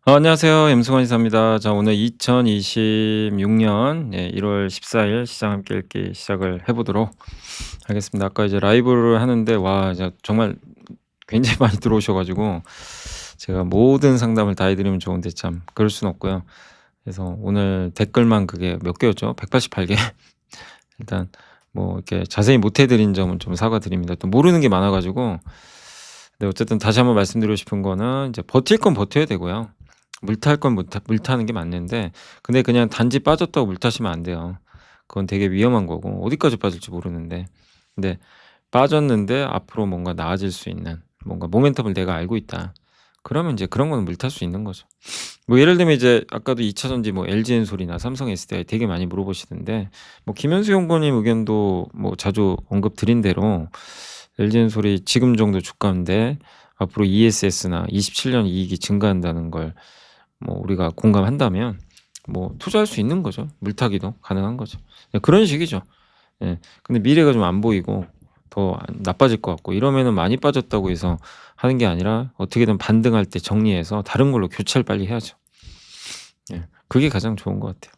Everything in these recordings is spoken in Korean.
안녕하세요. 임승환 이사입니다. 자, 오늘 2026년 1월 14일 시장 함께 읽기 시작을 해 보도록 하겠습니다. 아까 이제 라이브를 하는데 와 이제 정말 굉장히 많이 들어오셔 가지고 제가 모든 상담을 다 해 드리면 좋은데 참 그럴 수는 없고요. 그래서 오늘 댓글만 그게 몇 개였죠? 188 개. 일단 뭐 이렇게 자세히 못해 드린 점은 좀 사과드립니다. 또 모르는 게 많아 가지고. 네, 어쨌든 다시 한번 말씀드리고 싶은 거는 이제 버틸 건 버텨야 되고요. 물탈 건 물타는 게 맞는데, 근데 그냥 단지 빠졌다고 물타시면 안 돼요. 그건 되게 위험한 거고 어디까지 빠질지 모르는데. 근데 빠졌는데 앞으로 뭔가 나아질 수 있는 뭔가 모멘텀을 내가 알고 있다. 그러면 이제 그런 거는 물탈 수 있는 거죠. 뭐 예를 들면 이제 아까도 2차 전지 뭐 LG엔솔이나 삼성 SDI 되게 많이 물어보시던데, 뭐 김현수 연구원님 의견도 뭐 자주 언급 드린 대로 LG엔솔이 지금 정도 주가인데 앞으로 ESS나 27년 이익이 증가한다는 걸 뭐 우리가 공감한다면 뭐 투자할 수 있는 거죠. 물타기도 가능한 거죠. 그런 식이죠. 예. 근데 미래가 좀 안 보이고 더 나빠질 것 같고 이러면은 많이 빠졌다고 해서 하는 게 아니라 어떻게든 반등할 때 정리해서 다른 걸로 교체를 빨리 해야죠. 예. 그게 가장 좋은 것 같아요.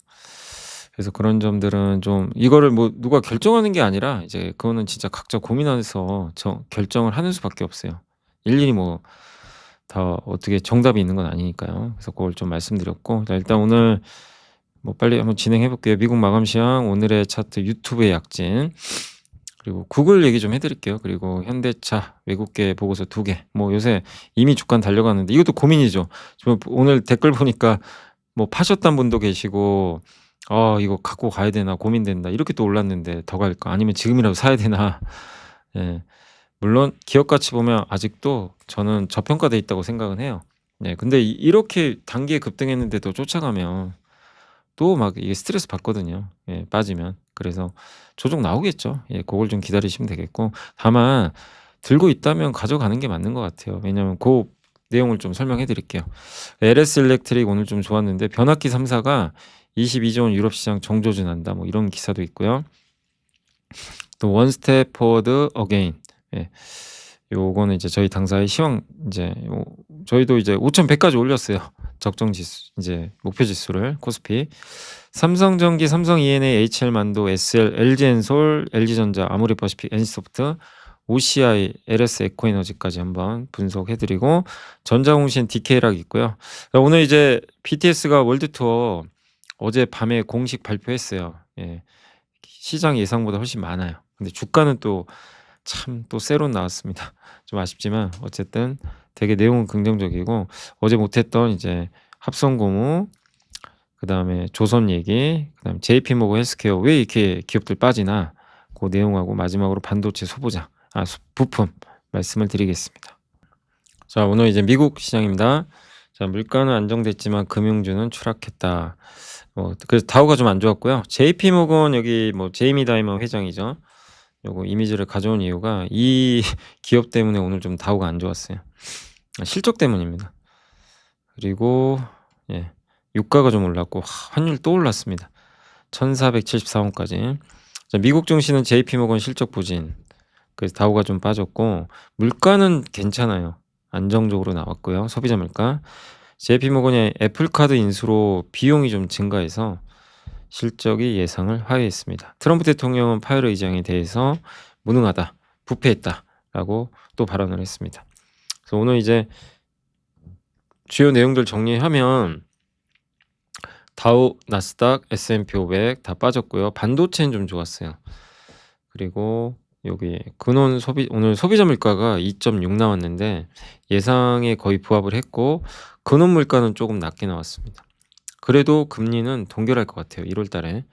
그래서 그런 점들은 좀 이거를 뭐 누가 결정하는 게 아니라 이제 그거는 진짜 각자 고민해서 결정을 하는 수밖에 없어요. 일일이 뭐 다 어떻게 정답이 있는 건 아니니까요. 그래서 그걸 좀 말씀드렸고, 자 일단 오늘 뭐 빨리 한번 진행해 볼게요. 미국 마감 시황, 오늘의 차트, 유튜브의 약진, 그리고 구글 얘기 좀 해 드릴게요. 그리고 현대차 외국계 보고서 2개. 뭐 요새 이미 주가는 달려가는데 이것도 고민이죠. 저 오늘 댓글 보니까 뭐 파셨던 분도 계시고 이거 갖고 가야 되나 고민된다." 이렇게 또 올랐는데 더 갈까? 아니면 지금이라도 사야 되나? 예. 물론 기업 가치 보면 아직도 저는 저평가돼 있다고 생각은 해요. 네. 근데 이렇게 단기에 급등했는데도 쫓아가면 또 막 이게 스트레스 받거든요, 빠지면. 그래서 조정 나오겠죠. 고걸 좀 기다리시면 되겠고, 다만 들고 있다면 가져가는 게 맞는 것 같아요. 왜냐면 고 내용을 좀 설명해 드릴게요. LS 일렉트릭 오늘 좀 좋았는데 변압기 3 사가 22조 원 유럽 시장 정조준한다, 뭐 이런 기사도 있고요. 또 원 스텝 포워드 어게인. 예. 요거는 이제 저희 당사의 시황, 이제 저희도 이제 5,100까지 올렸어요. 적정 지수 이제 목표 지수를 코스피. 삼성전기, 삼성 E&A, HL만도, SL, LG엔솔, LG전자, 아모레퍼시픽, NC소프트, OCI, LS 에코에너지까지 한번 분석해 드리고, 전자공신 DK락 있고요. 오늘 이제 BTS가 월드 투어 어제 밤에 공식 발표했어요. 예. 시장 예상보다 훨씬 많아요. 근데 주가는 또 참 또 세론 나왔습니다. 좀 아쉽지만 어쨌든 되게 내용은 긍정적이고, 어제 못했던 이제 합성고무, 그다음에 조선 얘기, 그다음에 JP모건 헬스케어 왜 이렇게 기업들 빠지나, 그 내용하고 마지막으로 반도체 소보장, 부품 말씀을 드리겠습니다. 자, 오늘 이제 미국 시장입니다. 자, 물가는 안정됐지만 금융주는 추락했다. 그래서 다우가 좀 안 좋았고요. JP모건, 여기 뭐 제이미 다이먼 회장이죠. 요거 이미지를 가져온 이유가 이 기업 때문에 오늘 좀 다우가 안 좋았어요. 실적 때문입니다. 그리고 예, 유가가 좀 올랐고 환율 또 올랐습니다. 1,474 원까지. 자, 미국 증시는 JP모건 실적 부진, 그래서 다우가 좀 빠졌고, 물가는 괜찮아요. 안정적으로 나왔고요. 소비자 물가. JP모건이 애플카드 인수로 비용이 좀 증가해서 실적이 예상을 하회했습니다. 트럼프 대통령은 파웰 의장에 대해서 무능하다, 부패했다라고 또 발언을 했습니다. 그래서 오늘 이제 주요 내용들 정리하면 다우, 나스닥, S&P 500 다 빠졌고요. 반도체는 좀 좋았어요. 그리고 여기 오늘 소비자 물가가 2.6 나왔는데 예상에 거의 부합을 했고, 근원 물가는 조금 낮게 나왔습니다. 그래도 금리는 동결할 것 같아요. 1월 달에.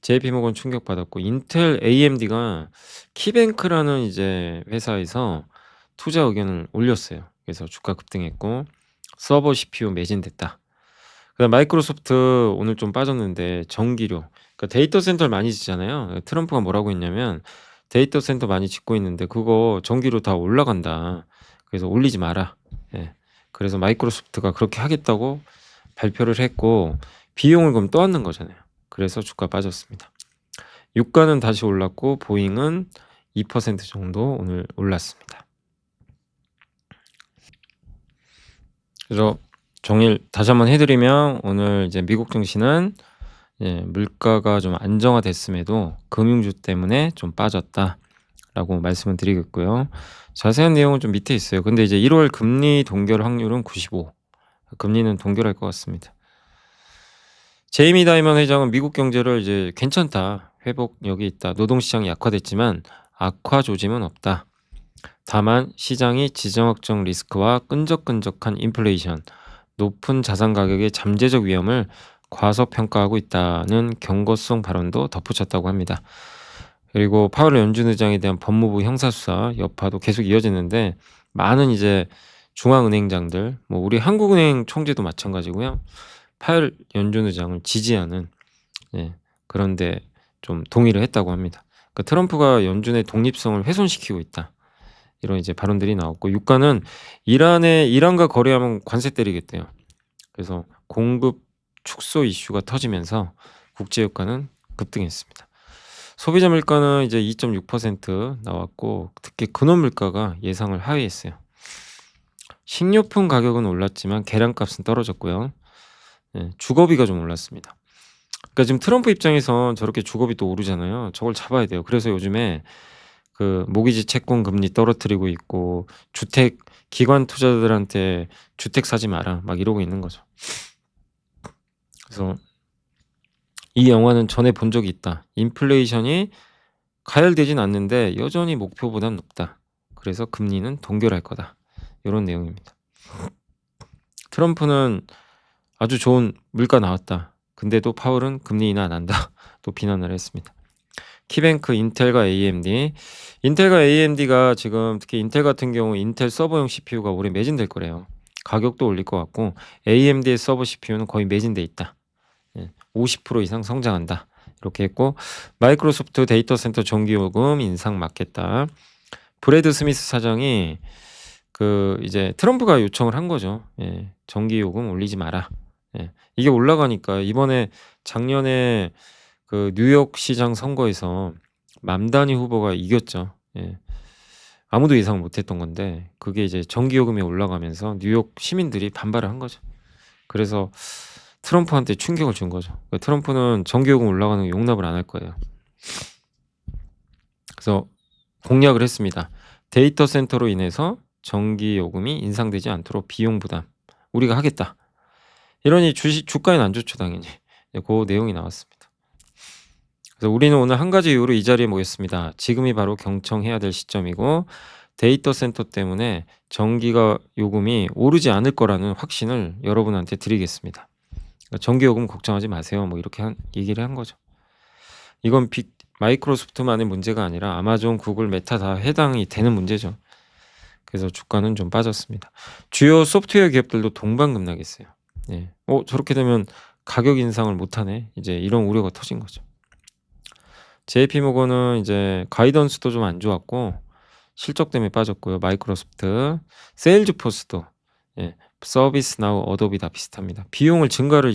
JP모건 충격받았고, 인텔, AMD가 키뱅크라는 이제 회사에서 투자 의견을 올렸어요. 그래서 주가 급등했고, 서버 CPU 매진됐다. 그다음 마이크로소프트 오늘 좀 빠졌는데 전기료, 그러니까 데이터 센터를 많이 짓잖아요. 트럼프가 뭐라고 했냐면 데이터 센터 많이 짓고 있는데 그거 전기료 다 올라간다. 그래서 올리지 마라. 예. 그래서 마이크로소프트가 그렇게 하겠다고 발표를 했고, 비용을 그럼 떠안는 거잖아요. 그래서 주가 빠졌습니다. 유가는 다시 올랐고 보잉은 2% 정도 오늘 올랐습니다. 그래서 정리를 다시 한번 해 드리면 오늘 이제 미국 증시는 물가가 좀 안정화됐음에도 금융주 때문에 좀 빠졌다라고 말씀을 드리겠고요. 자세한 내용은 좀 밑에 있어요. 근데 이제 1월 금리 동결 확률은 95. 금리는 동결할 것 같습니다. 제이미 다이먼 회장은 미국 경제를 이제 "괜찮다. 회복력이 있다. 노동시장이 약화됐지만 악화 조짐은 없다. 다만 시장이 지정학적 리스크와 끈적끈적한 인플레이션, 높은 자산 가격의 잠재적 위험을 과소평가하고 있다는 경고성 발언도 덧붙였다고 합니다. 그리고 파월 연준 의장에 대한 법무부 형사수사 여파도 계속 이어지는데 많은 이제 중앙은행장들, 뭐 우리 한국은행 총재도 마찬가지고요. 파월 연준 의장을 지지하는 그런데 좀 동의를 했다고 합니다. 그러니까 트럼프가 연준의 독립성을 훼손시키고 있다. 이런 이제 발언들이 나왔고 유가는 이란과 거래하면 관세 때리겠대요. 그래서 공급 축소 이슈가 터지면서 국제 유가는 급등했습니다. 소비자 물가는 이제 2.6% 나왔고 특히 근원 물가가 예상을 하회했어요. 식료품 가격은 올랐지만 계란값은 떨어졌고요. 주거비가 좀 올랐습니다. 그러니까 지금 트럼프 입장에선 저렇게 주거비 또 오르잖아요. 저걸 잡아야 돼요. 그래서 요즘에 그 모기지 채권 금리 떨어뜨리고 있고 주택 기관 투자자들한테 주택 사지 마라 막 이러고 있는 거죠. 그래서 이 영화는 전에 본 적이 있다. 인플레이션이 가열되진 않는데 여전히 목표보단 높다. 그래서 금리는 동결할 거다. 이런 내용입니다. 트럼프는 아주 좋은 물가 나왔다. 근데도 파월은 금리 인하 안 한다. 또 비난을 했습니다. 키뱅크, 인텔과 AMD. 인텔과 AMD가 지금 특히 인텔 같은 경우 인텔 서버용 CPU가 올해 매진될 거래요. 가격도 올릴 것 같고 AMD의 서버 CPU는 거의 매진돼 있다. 50% 이상 성장한다. 이렇게 했고 마이크로소프트 데이터 센터 전기요금 인상 막겠다. 브래드 스미스 사장이 이제 트럼프가 요청을 한 거죠. 전기요금 올리지 마라. 이게 올라가니까 이번에 작년에 그 뉴욕 시장 선거에서 맘다니 후보가 이겼죠. 아무도 예상 못했던 건데 그게 이제 전기요금이 올라가면서 뉴욕 시민들이 반발을 한 거죠. 그래서 트럼프한테 충격을 준 거죠. 트럼프는 전기요금 올라가는 거 용납을 안 할 거예요. 그래서 공약을 했습니다. 데이터 센터로 인해서 전기요금이 인상되지 않도록 비용 부담 우리가 하겠다. 이러니 주가에는 안 좋죠 당연히. 그 내용이 나왔습니다. 그래서 우리는 오늘 한 가지 이유로 이 자리에 모였습니다. 지금이 바로 경청해야 될 시점이고 데이터 센터 때문에 전기가 요금이 오르지 않을 거라는 확신을 여러분한테 드리겠습니다. 전기요금 걱정하지 마세요. 뭐 이렇게 얘기를 한 거죠. 이건 마이크로소프트만의 문제가 아니라 아마존, 구글, 메타 다 해당이 되는 문제죠. 그래서 주가는 좀 빠졌습니다. 주요 소프트웨어 기업들도 동반급락했어요. 저렇게 되면 가격 인상을 못하네. 이제 이런 우려가 터진 거죠. JP모건은 이제 가이던스도 좀 안 좋았고 실적 때문에 빠졌고요. 마이크로소프트, 세일즈포스도 서비스나우, 어도비 다 비슷합니다. 비용을 증가를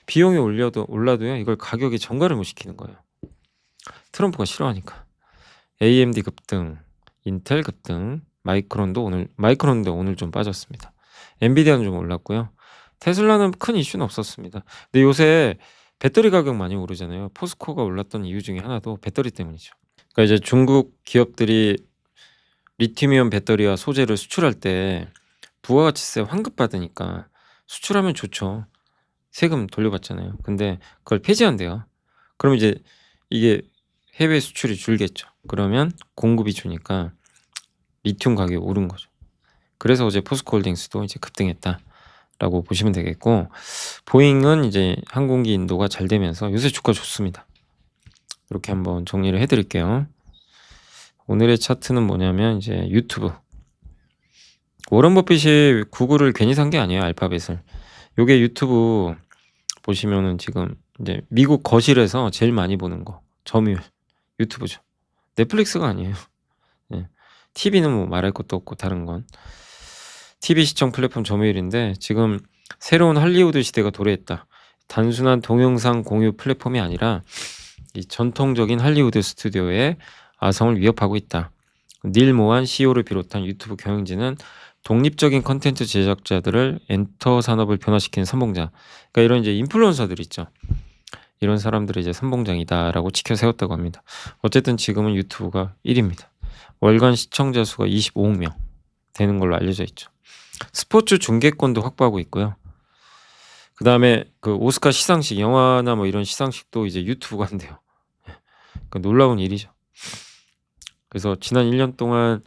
비용이 올라도요. 이걸 가격에 전가를 못 시키는 거예요. 트럼프가 싫어하니까. AMD 급등, 인텔 급등, 마이크론도 오늘 좀 빠졌습니다. 엔비디아는 좀 올랐고요. 테슬라는 큰 이슈는 없었습니다. 근데 요새 배터리 가격 많이 오르잖아요. 포스코가 올랐던 이유 중에 하나도 배터리 때문이죠. 그러니까 이제 중국 기업들이 리튬이온 배터리와 소재를 수출할 때 부가가치세 환급받으니까 수출하면 좋죠. 세금 돌려받잖아요. 근데 그걸 폐지한대요. 그럼 이제 이게 해외 수출이 줄겠죠. 그러면 공급이 주니까 리튬 가격이 오른 거죠. 그래서 어제 포스코홀딩스도 이제 급등했다라고 보시면 되겠고 보잉은 이제 항공기 인도가 잘 되면서 요새 주가 좋습니다. 이렇게 한번 정리를 해드릴게요. 오늘의 차트는 뭐냐면 이제 유튜브. 워런 버핏이 구글을 괜히 산 게 아니에요. 알파벳을. 요게 유튜브 보시면은 지금 이제 미국 거실에서 제일 많이 보는 거 점유율 유튜브죠. 넷플릭스가 아니에요. TV는 뭐 말할 것도 없고 다른 건 TV 시청 플랫폼 점유율인데 지금 새로운 할리우드 시대가 도래했다. 단순한 동영상 공유 플랫폼이 아니라 이 전통적인 할리우드 스튜디오의 아성을 위협하고 있다. 닐 모한 CEO를 비롯한 유튜브 경영진은 독립적인 콘텐츠 제작자들을 엔터 산업을 변화시키는 선봉장. 그러니까 이런 이제 인플루언서들 있죠. 이런 사람들을 이제 선봉장이다라고 치켜 세웠다고 합니다. 어쨌든 지금은 유튜브가 1 위입니다. 월간 시청자 수가 25억 명 되는 걸로 알려져 있죠. 스포츠 중계권도 확보하고 있고요. 그다음에 그 오스카 시상식, 영화나 뭐 이런 시상식도 이제 유튜브가 한대요. 그 놀라운 일이죠. 그래서 지난 1년 동안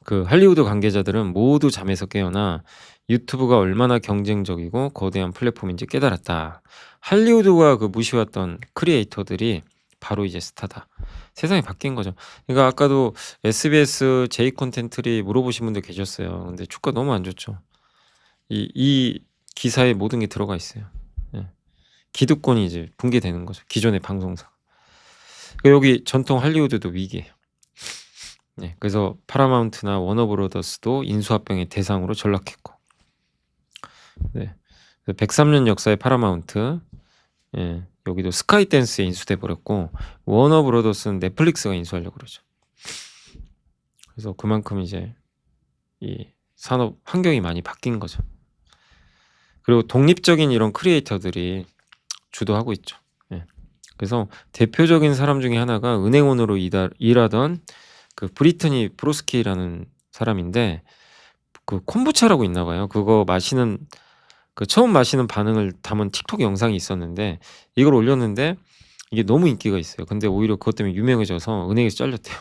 그 할리우드 관계자들은 모두 잠에서 깨어나 유튜브가 얼마나 경쟁적이고 거대한 플랫폼인지 깨달았다. 할리우드가 그 무시했던 크리에이터들이 바로 이제 스타다. 세상이 바뀐 거죠. 그러니까 아까도 SBS J 콘텐츠리 물어보신 분들 계셨어요. 근데 주가 너무 안 좋죠. 이 기사에 모든 게 들어가 있어요. 예. 기득권이 이제 붕괴되는 거죠. 기존의 방송사. 여기 전통 할리우드도 위기예요. 네, 그래서 파라마운트나 워너브로더스도 인수합병의 대상으로 전락했고, 네, 103년 역사의 파라마운트, 예, 여기도 스카이댄스에 인수돼 버렸고, 워너브로더스는 넷플릭스가 인수하려고 그러죠. 그래서 그만큼 이제 이 산업 환경이 많이 바뀐 거죠. 그리고 독립적인 이런 크리에이터들이 주도하고 있죠. 예. 그래서 대표적인 사람 중에 하나가 은행원으로 일하던 그 브리트니 브로스키라는 사람인데, 그 콤부차라고 있나 봐요. 그거 마시는 그 처음 마시는 반응을 담은 틱톡 영상이 있었는데, 이걸 올렸는데 이게 너무 인기가 있어요. 근데 오히려 그것 때문에 유명해져서 은행에서 잘렸대요.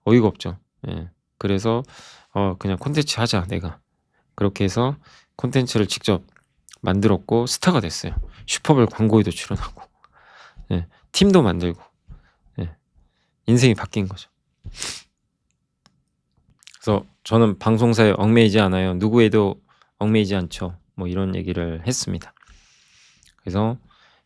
어이가 없죠. 예. 그래서 그냥 콘텐츠 하자 내가. 그렇게 해서 콘텐츠를 직접 만들었고 스타가 됐어요. 슈퍼볼 광고에도 출연하고, 예. 팀도 만들고, 예. 인생이 바뀐 거죠. 그래서 저는 방송사에 얽매이지 않아요. 누구에도 얽매이지 않죠. 뭐 이런 얘기를 했습니다. 그래서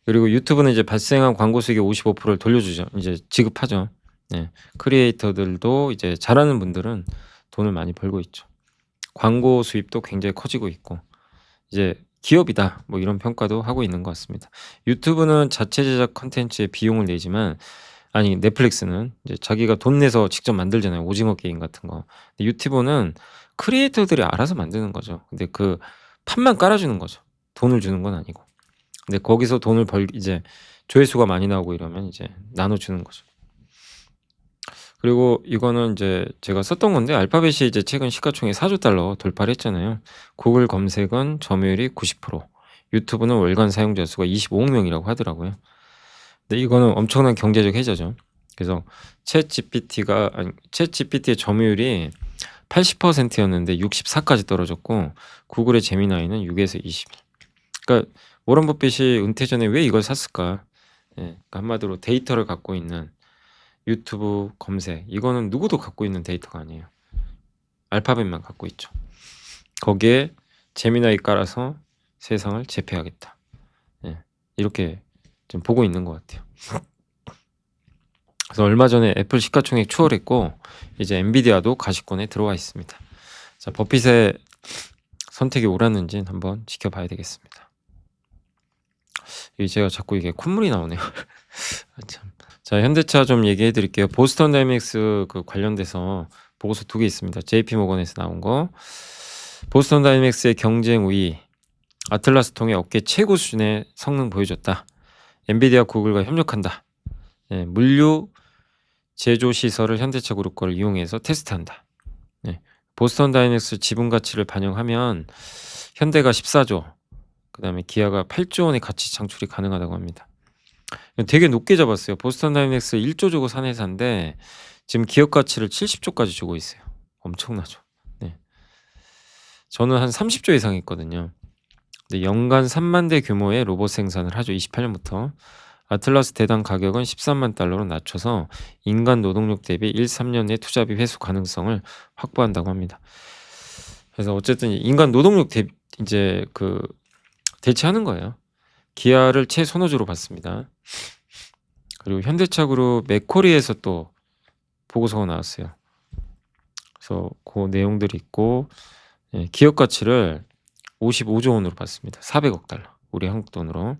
그리고 유튜브는 이제 발생한 광고 수익의 55%를 돌려주죠. 이제 지급하죠. 네. 크리에이터들도 이제 잘하는 분들은 돈을 많이 벌고 있죠. 광고 수입도 굉장히 커지고 있고, 이제 기업이다 뭐 이런 평가도 하고 있는 것 같습니다. 유튜브는 자체 제작 컨텐츠에 비용을 내지만, 아니 넷플릭스는 이제 자기가 돈 내서 직접 만들잖아요. 오징어 게임 같은 거. 근데 유튜브는 크리에이터들이 알아서 만드는 거죠. 근데 그 판만 깔아주는 거죠. 돈을 주는 건 아니고. 근데 거기서 돈을 이제 조회수가 많이 나오고 이러면 이제 나눠주는 거죠. 그리고 이거는 이제 제가 썼던 건데, 알파벳이 이제 최근 시가총액 4조 달러 돌파를 했잖아요. 구글 검색은 점유율이 90%, 유튜브는 월간 사용자 수가 25억 명이라고 하더라고요. 근데 이거는 엄청난 경제적 해저죠. 그래서 챗GPT의 점유율이 80%였는데 64까지 떨어졌고, 구글의 제미나이는 6에서 20. 그러니까 워런 버핏이 은퇴 전에 왜 이걸 샀을까? 예, 그러니까 한마디로 데이터를 갖고 있는 유튜브 검색, 이거는 누구도 갖고 있는 데이터가 아니에요. 알파벳만 갖고 있죠. 거기에 제미나이 깔아서 세상을 제패하겠다. 예, 이렇게 좀 보고 있는 것 같아요. 그래서 얼마 전에 애플 시가총액 추월했고, 이제 엔비디아도 가시권에 들어와 있습니다. 자, 버핏의 선택이 옳았는지 한번 지켜봐야 되겠습니다. 제가 자꾸 이게 콧물이 나오네요. 참. 자, 현대차 좀 얘기해 드릴게요. 보스턴 다이내믹스 그 관련돼서 보고서 2개 있습니다. JP모건에서 나온 거. 보스턴 다이내믹스의 경쟁 우위, 아틀라스 통해 업계 최고 수준의 성능 보여줬다. 엔비디아 구글과 협력한다. 예, 물류 제조 시설을 현대차 그룹 걸 이용해서 테스트한다. 예, 보스턴 다이내믹스 지분 가치를 반영하면 현대가 14조, 그 다음에 기아가 8조 원의 가치 창출이 가능하다고 합니다. 되게 높게 잡았어요. 보스턴 다이내믹스 1조 주고 산 회사인데 지금 기업 가치를 70조까지 주고 있어요. 엄청나죠. 네. 저는 한 30조 이상 했거든요. 근데 연간 3만 대 규모의 로봇 생산을 하죠. 28년부터. 아틀라스 대당 가격은 13만 달러로 낮춰서 인간 노동력 대비 1, 3년 내 투자비 회수 가능성을 확보한다고 합니다. 그래서 어쨌든 인간 노동력 이제 그 대체하는 거예요. 기아를 최선호주로 봤습니다. 그리고 현대차그룹 맥쿼리에서 또 보고서가 나왔어요. 그래서 그 내용들이 있고, 예, 기업 가치를 55조 원으로 봤습니다. 400억 달러. 우리 한국 돈으로.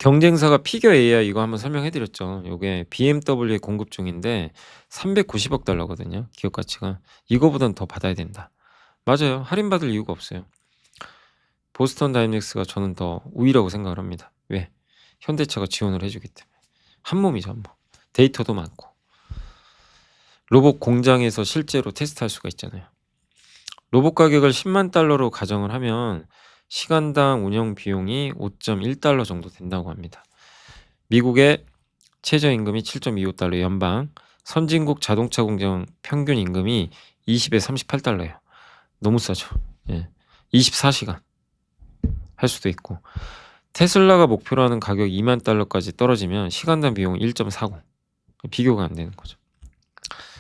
경쟁사가 피겨 AI 이거 한번 설명해 드렸죠. 요게 BMW에 공급 중인데 390억 달러거든요, 기업 가치가. 이거보단 더 받아야 된다. 맞아요. 할인받을 이유가 없어요. 보스턴 다이내믹스가 저는 더 우위라고 생각을 합니다. 왜? 현대차가 지원을 해 주기 때문에. 한 몸이죠, 한 몸. 데이터도 많고. 로봇 공장에서 실제로 테스트할 수가 있잖아요. 로봇 가격을 10만 달러로 가정을 하면 시간당 운영 비용이 5.1달러 정도 된다고 합니다. 미국의 최저임금이 7.25달러 연방, 선진국 자동차 공장 평균 임금이 20에 38달러예요. 너무 싸죠. 예. 24시간 할 수도 있고. 테슬라가 목표로 하는 가격 2만 달러까지 떨어지면 시간당 비용 1.40. 비교가 안 되는 거죠.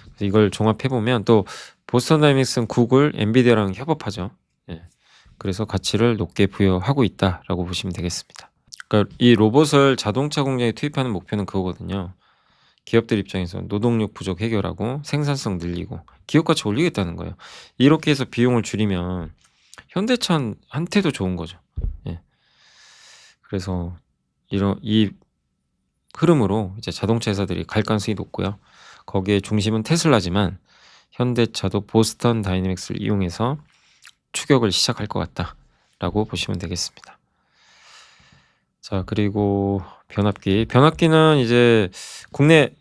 그래서 이걸 종합해 보면 또 보스턴 다이내믹스는 구글, 엔비디아랑 협업하죠. 예. 그래서 가치를 높게 부여하고 있다라고 보시면 되겠습니다. 그러니까 이 로봇을 자동차 공장에 투입하는 목표는 그거거든요. 기업들 입장에서 노동력 부족 해결하고 생산성 늘리고 기업 가치 올리겠다는 거예요. 이렇게 해서 비용을 줄이면 현대차한테도 좋은 거죠. 예. 그래서 이 흐름으로 이제 자동차 회사들이 갈 가능성이 높고요. 거기에 중심은 테슬라지만 현대차도 보스턴 다이내믹스를 이용해서 추격을 시작할 것 같다라고 보시면 되겠습니다. 자, 그리고 변압기는 이제 국내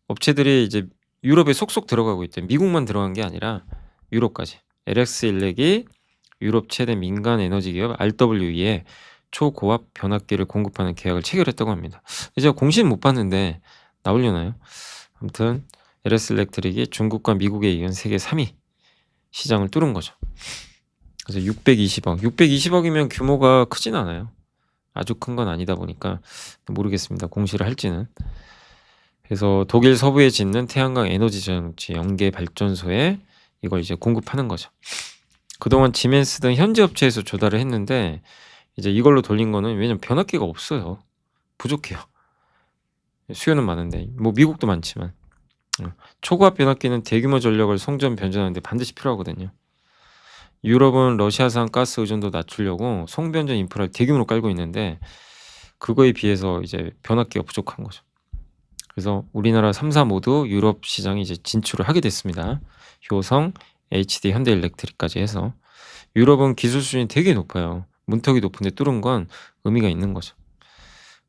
업체들이 이제 유럽에 속속 들어가고 있대요. 미국만 들어간 게 아니라 유럽까지. LX 일렉이 유럽 최대 민간 에너지 기업 RWE에 초고압 변압기를 공급하는 계약을 체결했다고 합니다. 제가 공시는 못 봤는데 나오려나요? 아무튼 LS 일렉트릭이 중국과 미국에 이은 세계 3위 시장을 뚫은 거죠. 그래서 620억이면 규모가 크진 않아요. 아주 큰 건 아니다 보니까 모르겠습니다. 공시를 할지는. 그래서 독일 서부에 짓는 태양광 에너지 전지 연계 발전소에 이걸 이제 공급하는 거죠. 그동안 지멘스 등 현지 업체에서 조달을 했는데 이제 이걸로 돌린 거는 왜냐면 변압기가 없어요. 부족해요. 수요는 많은데 뭐 미국도 많지만 초고압 변압기는 대규모 전력을 송전 변전하는데 반드시 필요하거든요. 유럽은 러시아산 가스 의존도 낮추려고 송변전 인프라를 대규모로 깔고 있는데 그거에 비해서 이제 변압기가 부족한 거죠. 그래서 우리나라 3사 모두 유럽 시장에 이제 진출을 하게 됐습니다. 효성, HD, 현대일렉트릭까지 해서. 유럽은 기술 수준이 되게 높아요. 문턱이 높은데 뚫은 건 의미가 있는 거죠.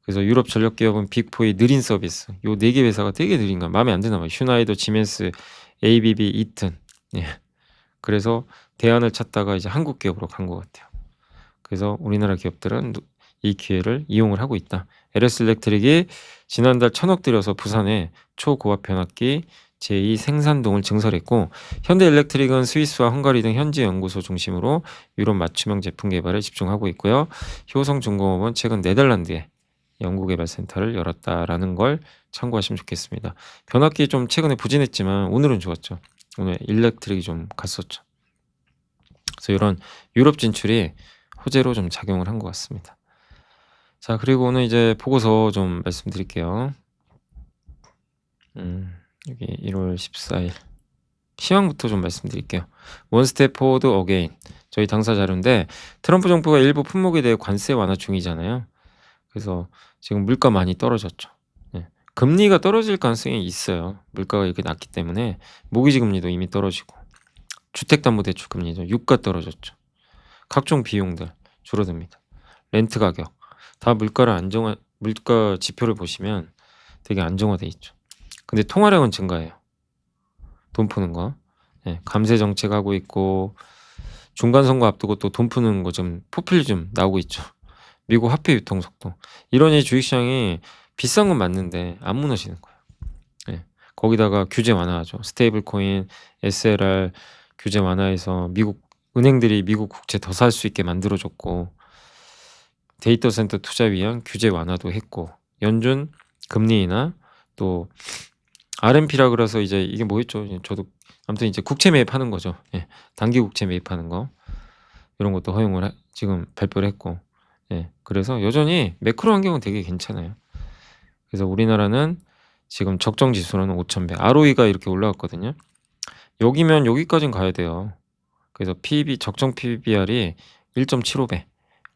그래서 유럽 전력 기업은 빅4의 느린 서비스, 요 4개 회사가 되게 느린 거야. 마음에 안 드나 봐요. 슈나이더, 지멘스, ABB, 이튼. 예. 그래서 대안을 찾다가 이제 한국 기업으로 간 것 같아요. 그래서 우리나라 기업들은 이 기회를 이용을 하고 있다. LS 일렉트릭이 지난달 1,000억 들여서 부산에 초고압 변압기 제2 생산동을 증설했고 현대일렉트릭은 스위스와 헝가리 등 현지 연구소 중심으로 유럽 맞춤형 제품 개발에 집중하고 있고요. 효성중공업은 최근 네덜란드에 연구개발센터를 열었다라는 걸 참고하시면 좋겠습니다. 변압기 좀 최근에 부진했지만 오늘은 좋았죠. 오늘 일렉트릭이 좀 갔었죠. 그래서 이런 유럽 진출이 호재로 좀 작용을 한 것 같습니다. 자, 그리고 오늘 이제 보고서 좀 말씀드릴게요. 여기 1월 14일 시황부터 좀 말씀드릴게요. 원스텝 포워드 어게인 저희 당사 자료인데 트럼프 정부가 일부 품목에 대해 관세 완화 중이잖아요. 그래서 지금 물가 많이 떨어졌죠. 네. 금리가 떨어질 가능성이 있어요. 물가가 이렇게 낮기 때문에 모기지 금리도 이미 떨어지고 주택담보대출 금리도 유가 떨어졌죠. 각종 비용들 줄어듭니다. 렌트 가격 다 물가 지표를 보시면 되게 안정화돼 있죠. 근데 통화량은 증가해요. 돈 푸는 거. 네, 감세 정책 하고 있고 중간 선거 앞두고 또 돈 푸는 거 좀 포퓰리즘 나오고 있죠. 미국 화폐 유통 속도. 이러니 주식시장이 비싼 건 맞는데 안 무너지는 거예요. 네, 거기다가 규제 완화하죠. 스테이블 코인, SLR 규제 완화해서 미국 은행들이 미국 국채 더 살 수 있게 만들어줬고 데이터 센터 투자 위한 규제 완화도 했고 연준 금리 인하 또 RMP라 그래서 이제 이게 뭐였죠? 저도 아무튼 이제 국채 매입하는 거죠. 예, 단기 국채 매입하는 거 이런 것도 허용을 지금 발표를 했고, 예, 그래서 여전히 매크로 환경은 되게 괜찮아요. 그래서 우리나라는 지금 적정 지수로는 5,100, ROE가 이렇게 올라왔거든요. 여기면 여기까지는 가야 돼요. 그래서 적정 PBR이 1.75배,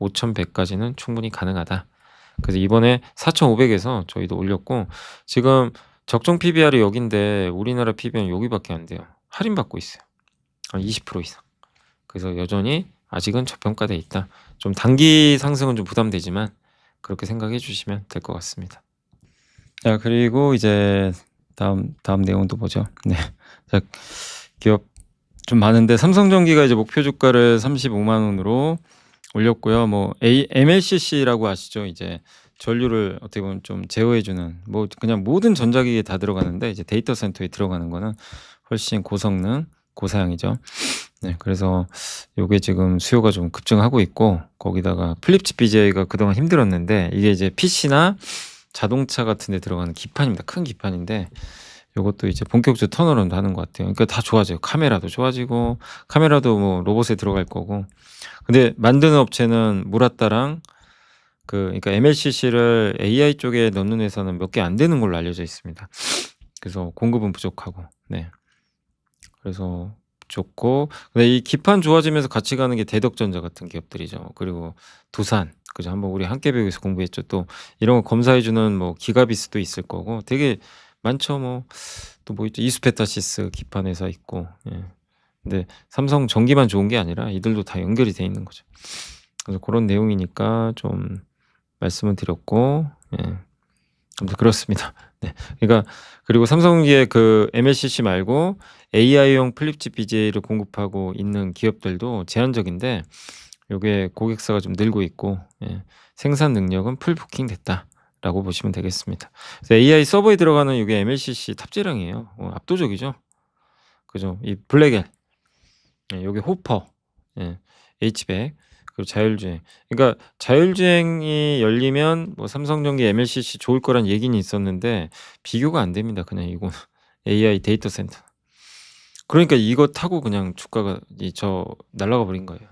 5,100까지는 충분히 가능하다. 그래서 이번에 4,500에서 저희도 올렸고 지금 적정 PBR이 여긴데 우리나라 PBR은 여기밖에 안 돼요. 할인받고 있어요. 한 20% 이상. 그래서 여전히 아직은 저평가돼 있다. 좀 단기 상승은 좀 부담되지만 그렇게 생각해 주시면 될 것 같습니다. 자, 그리고 이제 다음 내용도 보죠. 네. 자, 기업 좀 많은데 삼성전기가 이제 목표 주가를 35만 원으로 올렸고요. 뭐 MLCC라고 아시죠? 이제 전류를 어떻게 보면 좀 제어해 주는 뭐 그냥 모든 전자기기에 다 들어가는데 이제 데이터 센터에 들어가는 거는 훨씬 고성능, 고사양이죠. 네. 그래서 요게 지금 수요가 좀 급증하고 있고 거기다가 플립칩 BGA가 그동안 힘들었는데 이게 이제 PC나 자동차 같은 데 들어가는 기판입니다. 큰 기판인데 요것도 이제 본격적으로 턴어라운드 하는 것 같아요. 그러니까 다 좋아져요. 카메라도 좋아지고 카메라도 뭐 로봇에 들어갈 거고. 근데 만드는 업체는 무라타랑 그러니까 MLCC를 AI 쪽에 넣는 회사는 몇 개 안 되는 걸로 알려져 있습니다. 그래서 공급은 부족하고. 네. 그래서 좋고 근데 이 기판 좋아지면서 같이 가는 게 대덕전자 같은 기업들이죠. 그리고 두산 그죠. 한번 우리 함께 배우에서 공부했죠. 또 이런 거 검사해 주는 뭐 기가비스도 있을 거고 되게 많죠. 뭐 또 뭐 있죠. 이수페타시스 기판 회사 있고. 예. 근데 삼성 전기만 좋은 게 아니라 이들도 다 연결이 돼 있는 거죠. 그래서 그런 내용이니까 좀 말씀을 드렸고 예. 아무튼 그렇습니다. 네. 그러니까 그리고 삼성전기의 그 MLCC 말고 AI용 플립칩 BGA를 공급하고 있는 기업들도 제한적인데 요게 고객사가 좀 늘고 있고 예. 생산 능력은 풀 부킹 됐다라고 보시면 되겠습니다. 그래서 AI 서버에 들어가는 요게 MLCC 탑재량이에요. 압도적이죠. 그죠. 이 블랙엘 예. 요게 호퍼 예. H100 그리고 자율주행. 그러니까 자율주행이 열리면 뭐 삼성전기 MLCC 좋을 거란 얘기는 있었는데 비교가 안 됩니다. 그냥 이거는 AI 데이터 센터. 그러니까 이거 타고 그냥 주가가 날아가 버린 거예요.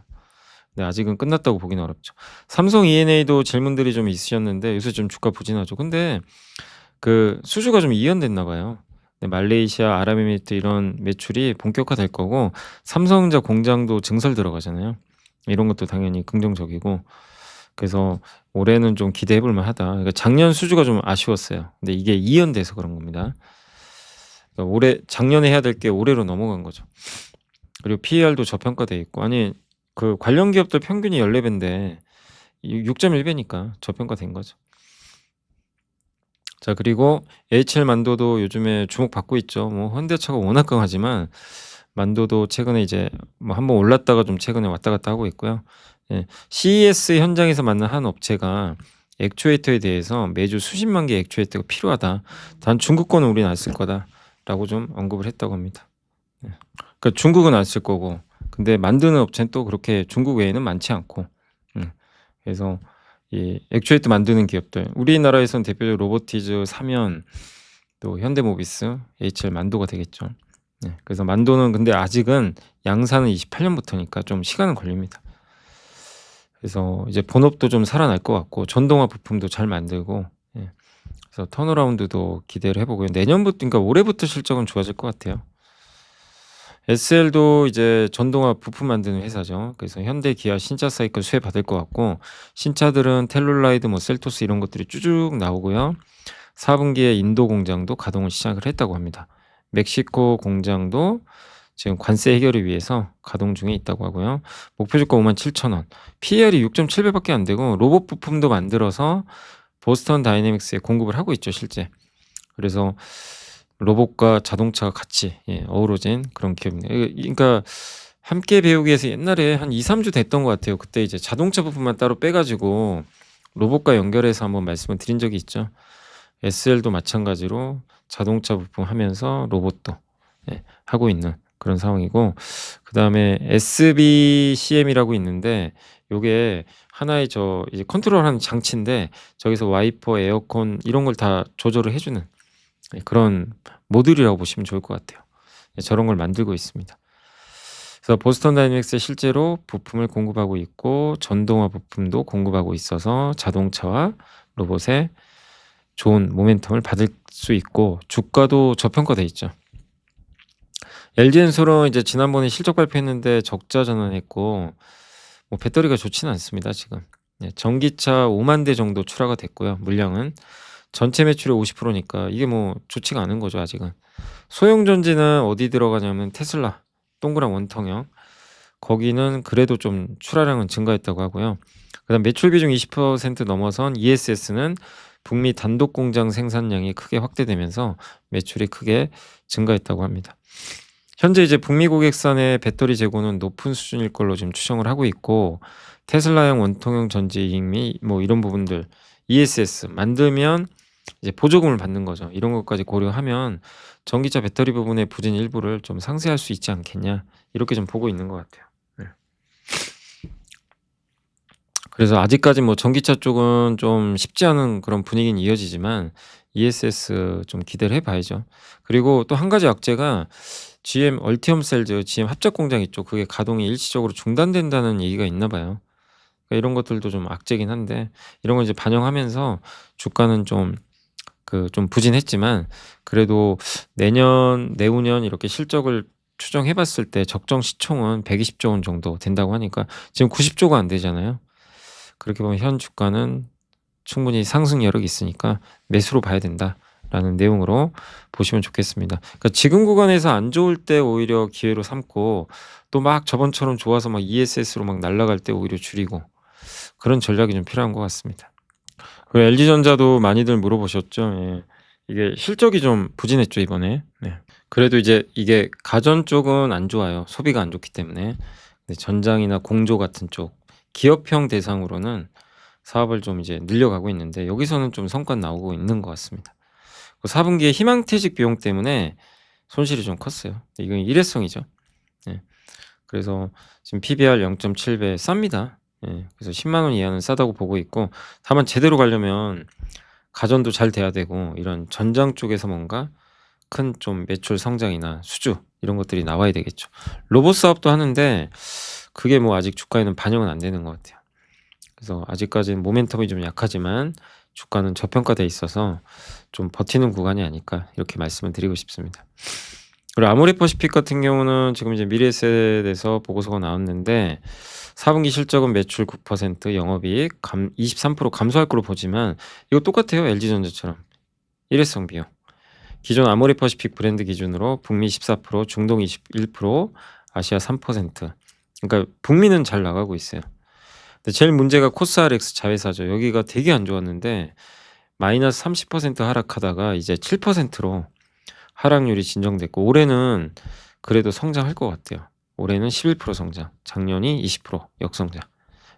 근데 아직은 끝났다고 보기는 어렵죠. 삼성 E&A도 질문들이 좀 있으셨는데 요새 좀 주가 부진하죠. 근데 그 수주가 좀 이연됐나 봐요. 네, 말레이시아, 아랍에미리트 이런 매출이 본격화될 거고 삼성전자 공장도 증설 들어가잖아요. 이런 것도 당연히 긍정적이고 그래서 올해는 좀 기대해 볼 만하다. 그러니까 작년 수주가 좀 아쉬웠어요. 근데 이게 이연돼서 그런 겁니다. 그러니까 작년에 해야 될 게 올해로 넘어간 거죠. 그리고 PER도 저평가돼 있고 아니 그 관련 기업들 평균이 14배인데 6.1배니까 저평가된 거죠. 자, 그리고 HL 만도도 요즘에 주목받고 있죠. 뭐 현대차가 워낙 강하지만 만도도 최근에 이제 뭐 한번 올랐다가 좀 최근에 왔다 갔다 하고 있고요. 예. CES 현장에서 만난 한 업체가 액추에이터에 대해서 매주 수십만 개의 액추에이터가 필요하다. 단 중국 거는 우리는 안 쓸 거다라고 좀 언급을 했다고 합니다. 예. 그러니까 중국은 안 쓸 거고 근데 만드는 업체는 또 그렇게 중국 외에는 많지 않고 그래서 이 액추에이터 만드는 기업들 우리나라에서는 대표적으로 로보티즈, 사면 또 현대모비스, HL 만도가 되겠죠. 네. 그래서 만도는 근데 아직은 양산은 28년부터니까 좀 시간은 걸립니다. 그래서 이제 본업도 좀 살아날 것 같고 전동화 부품도 잘 만들고 예. 그래서 턴어라운드도 기대를 해보고요. 내년부터 그러니까 올해부터 실적은 좋아질 것 같아요. SL도 이제 전동화 부품 만드는 회사죠. 그래서 현대, 기아, 신차 사이클 수혜 받을 것 같고 신차들은 텔룰라이드, 뭐 셀토스 이런 것들이 쭈쭉 나오고요. 4분기에 인도 공장도 가동을 시작을 했다고 합니다. 멕시코 공장도 지금 관세 해결을 위해서 가동 중에 있다고 하고요. 목표 주가 57,000원. PER이 6.7배밖에 안 되고 로봇 부품도 만들어서 보스턴 다이내믹스에 공급을 하고 있죠, 실제. 그래서 로봇과 자동차가 같이 어우러진 그런 기업입니다. 그러니까 함께 배우기 위해서 옛날에 한 2-3주 됐던 것 같아요. 그때 이제 자동차 부품만 따로 빼가지고 로봇과 연결해서 한번 말씀을 드린 적이 있죠. SL도 마찬가지로 자동차 부품 하면서 로봇도 하고 있는 그런 상황이고 그 다음에 SBCM이라고 있는데 요게 하나의 이제 컨트롤하는 장치인데 저기서 와이퍼, 에어컨 이런 걸 다 조절을 해주는 그런 모듈이라고 보시면 좋을 것 같아요. 저런 걸 만들고 있습니다. 그래서 보스턴 다이내믹스 실제로 부품을 공급하고 있고 전동화 부품도 공급하고 있어서 자동차와 로봇에 좋은 모멘텀을 받을 수 있고 주가도 저평가돼 있죠. LG엔솔은 이제 지난번에 실적 발표했는데 적자 전환했고 뭐 배터리가 좋지는 않습니다 지금. 네, 전기차 5만 대 정도 출하가 됐고요. 물량은 전체 매출의 50% 니까 이게 뭐 좋지가 않은 거죠, 아직은. 소형 전지는 어디 들어가냐면 테슬라, 동그란 원통형. 거기는 그래도 좀 출하량은 증가했다고 하고요. 그다음 매출 비중 20% 넘어선 ESS는 북미 단독 공장 생산량이 크게 확대되면서 매출이 크게 증가했다고 합니다. 현재 이제 북미 고객사의 배터리 재고는 높은 수준일 걸로 지금 추정을 하고 있고, 테슬라형 원통형 전지 이익 및 뭐 이런 부분들 ESS 만들면 이제 보조금을 받는 거죠. 이런 것까지 고려하면 전기차 배터리 부분의 부진 일부를 좀 상쇄할 수 있지 않겠냐, 이렇게 좀 보고 있는 것 같아요. 네. 그래서 아직까지 뭐 전기차 쪽은 좀 쉽지 않은 그런 분위기는 이어지지만 ESS 좀 기대를 해 봐야죠. 그리고 또 한 가지 악재가 GM 얼티엄 셀즈 GM 합작 공장 있죠. 그게 가동이 일시적으로 중단된다는 얘기가 있나 봐요. 그러니까 이런 것들도 좀 악재긴 한데, 이런 걸 이제 반영하면서 주가는 좀 부진했지만, 그래도 내년, 내후년 이렇게 실적을 추정해 봤을 때 적정 시총은 120조 원 정도 된다고 하니까 지금 90조가 안 되잖아요. 그렇게 보면 현 주가는 충분히 상승 여력이 있으니까 매수로 봐야 된다라는 내용으로 보시면 좋겠습니다. 그러니까 지금 구간에서 안 좋을 때 오히려 기회로 삼고, 또 막 저번처럼 좋아서 막 ESS로 막 날아갈 때 오히려 줄이고, 그런 전략이 좀 필요한 것 같습니다. 그리고 LG전자도 많이들 물어보셨죠. 예. 이게 실적이 좀 부진했죠, 이번에. 네. 그래도 이제 이게 가전 쪽은 안 좋아요. 소비가 안 좋기 때문에. 근데 전장이나 공조 같은 쪽, 기업형 대상으로는 사업을 좀 이제 늘려가고 있는데, 여기서는 좀 성과 나오고 있는 것 같습니다. 4분기에 희망퇴직 비용 때문에 손실이 좀 컸어요. 이건 일회성이죠. 예. 그래서 지금 PBR 0.7배 쌉니다. 예. 그래서 10만 원 이하는 싸다고 보고 있고, 다만 제대로 가려면 가전도 잘 돼야 되고, 이런 전장 쪽에서 뭔가 큰 좀 매출 성장이나 수주 이런 것들이 나와야 되겠죠. 로봇 사업도 하는데 그게 뭐 아직 주가에는 반영은 안 되는 것 같아요. 그래서 아직까지는 모멘텀이 좀 약하지만 주가는 저평가돼 있어서 좀 버티는 구간이 아닐까, 이렇게 말씀을 드리고 싶습니다. 그리고 아모레퍼시픽 같은 경우는 지금 이제 미래에셋에서 보고서가 나왔는데, 4분기 실적은 매출 9%, 영업이익 23% 감소할 거로 보지만, 이거 똑같아요. LG전자처럼 일회성 비용. 기존 아모레퍼시픽 브랜드 기준으로 북미 14%, 중동 21%, 아시아 3%. 그러니까 북미는 잘 나가고 있어요. 근데 제일 문제가 코스알엑스 자회사죠. 여기가 되게 안 좋았는데 마이너스 30% 하락하다가 이제 7%로 하락률이 진정됐고, 올해는 그래도 성장할 것 같아요. 올해는 11% 성장, 작년이 20% 역성장.